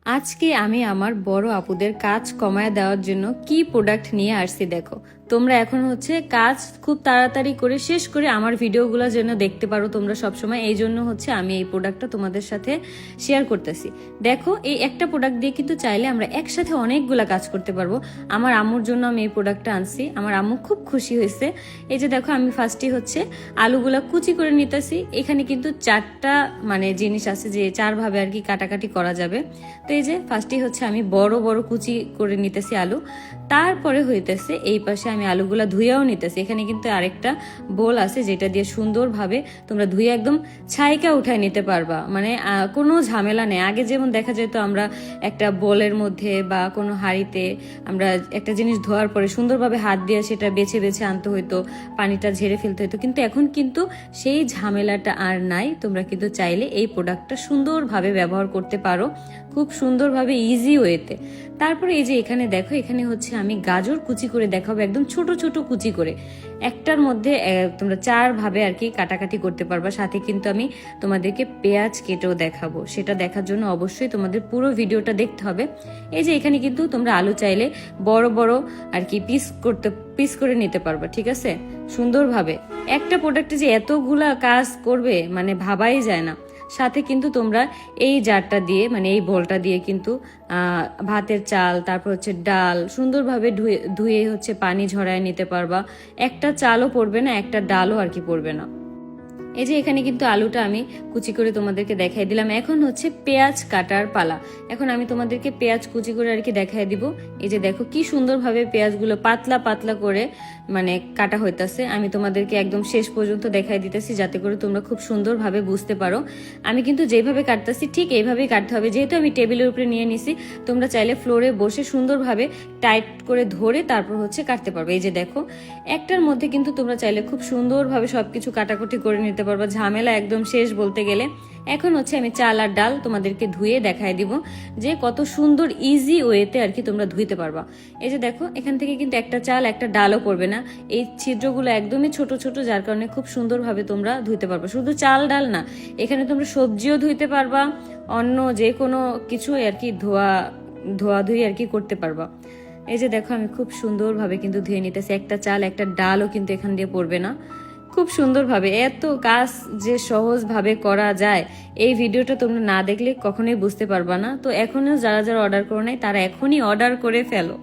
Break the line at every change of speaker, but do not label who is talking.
আজকে আমি আমার বড় আপুদের কাজ কমায় দেওয়ার জন্য কি প্রোডাক্ট নিয়ে আসছি দেখো। তোমরা এখন হচ্ছে কাজ খুব তাড়াতাড়ি করে শেষ করে আমার ভিডিওগুলো যেন দেখতে পারো তোমরা সবসময়, এই জন্য হচ্ছে আমি এই প্রোডাক্টটা তোমাদের সাথে শেয়ার করতেছি। দেখো, এই একটা প্রোডাক্ট দিয়ে কিন্তু চাইলে আমরা একসাথে অনেকগুলা কাজ করতে পারবো। আমার আম্মুর জন্য আমি এই প্রোডাক্টটা আনছি, আমার আম্মু খুব খুশি হয়েছে। এই যে দেখো, আমি ফার্স্টে হচ্ছে আলুগুলা কুচি করে নিতেছি। এখানে কিন্তু চারটা জিনিস আছে যে চারভাবে আর কি কাটাকাটি করা যাবে। তো এই যে ফার্স্টে হচ্ছে আমি বড় বড় কুচি করে নিতেছি আলু, তারপরে হইতেছে এই পাশে আমি আলুগুলা ধুইয়াও নিতেছি। এখানে কিন্তু আরেকটা বোল আছে যেটা দিয়ে সুন্দরভাবে তোমরা ধুয়ে একদম ছাইকা উঠায় নিতে পারবা, কোনো ঝামেলা নেই। আগে যেমন দেখা যেত আমরা একটা বোলের মধ্যে বা কোনো হাঁড়িতে আমরা একটা জিনিস ধোয়ার পরে সুন্দরভাবে হাত দিয়ে সেটা বেছে বেছে আনতে হইতো, পানিটা ঝেড়ে ফেলতে হইতো, কিন্তু এখন কিন্তু সেই ঝামেলাটা আর নাই। তোমরা কিন্তু চাইলে এই প্রোডাক্টটা সুন্দরভাবে ব্যবহার করতে পারো, খুব সুন্দরভাবে ইজি ওয়েতে। তারপরে এই যে এখানে দেখো, এখানে হচ্ছে আমি গাজর কুচি করে দেখাবো, একদম ছোট ছোট কুচি করে। একটার মধ্যে তোমরা চারভাবে আর কি কাটাকাটি করতে পারবা। সাথে কিন্তু আমি তোমাদেরকে পেঁয়াজ কেটেও দেখাবো, সেটা দেখার জন্য অবশ্যই তোমাদের পুরো ভিডিওটা দেখতে হবে। এই যে এখানে কিন্তু তোমরা আলু চাইলে বড় বড় আর কি পিস করে নিতে পারবা, ঠিক আছে, সুন্দরভাবে। একটা প্রোডাক্টে যে এতগুলা কাজ করবে ভাবাই যায় না। সাথে কিন্তু তোমরা এই জারটা দিয়ে এই বোলটা দিয়ে কিন্তু ভাতের চাল, তারপর হচ্ছে ডাল সুন্দরভাবে ধুয়ে হচ্ছে পানি ঝরায় নিতে পারবা। একটা চালও পড়বে না, একটা ডালও আর কি পড়বে না। এই যে এখানে কিন্তু আলুটা আমি কুচি করে তোমাদেরকে দেখাই দিলাম। এখন হচ্ছে পেঁয়াজ কাটার পালা। এখন আমি তোমাদেরকে পেঁয়াজ কুচি করে আর কি দেখাই দিব। এই যে দেখো কি সুন্দরভাবে পেঁয়াজগুলো পাতলা পাতলা করে কাটা হইতাছে। আমি তোমাদেরকে একদম শেষ পর্যন্ত দেখাই দিতেছি যাতে করে তোমরা খুব সুন্দরভাবে বুঝতে পারো। আমি কিন্তু যেভাবে কাটতেছি ঠিক এইভাবেই কাটতে হবে। যেহেতু আমি টেবিলের উপরে নিয়ে নিছি, তোমরা চাইলে ফ্লোরে বসে সুন্দরভাবে টাইট করে ধরে তারপর হচ্ছে কাটতে পারবে। এই যে দেখো, একটার মধ্যে কিন্তু তোমরা চাইলে খুব সুন্দরভাবে সবকিছু কাটাকুটি করে নিতে পারবা, ঝামেলা একদম শেষ বলতে গেলে। এখন হচ্ছে আমি চাল আর ডাল তোমাদেরকে ধুয়ে দেখাই দিব যে কত সুন্দর ইজি ওয়েতে আর কি তোমরা ধুইতে পারবা। এই যে দেখো, এখান থেকে কিন্তু একটা চাল একটা ডালও পড়বে না। এই ছিদ্রগুলো একদমই ছোট ছোট, যার কারণে খুব সুন্দরভাবে তোমরা ধুইতে পারবা। শুধু চাল ডাল না, এখানে তোমরা সবজিও ধুইতে পারবা, অন্য যে কোনো কিছু আর কি ধোয়াধুয়ি আর কি করতে পারবা। এই যে দেখো, আমি খুব সুন্দরভাবে কিন্তু ধুয়ে নিতেছি। একটা চাল একটা ডালও কিন্তু এখান দিয়ে পড়বে না, খুব সুন্দরভাবে। এত কাজ যে সহজভাবে করা যায়, এই ভিডিওটা তোমরা না দেখলে কখনোই বুঝতে পারবা না। তো এখনো যারা যারা অর্ডার করো নাই তারা এখনই অর্ডার করে ফেলো।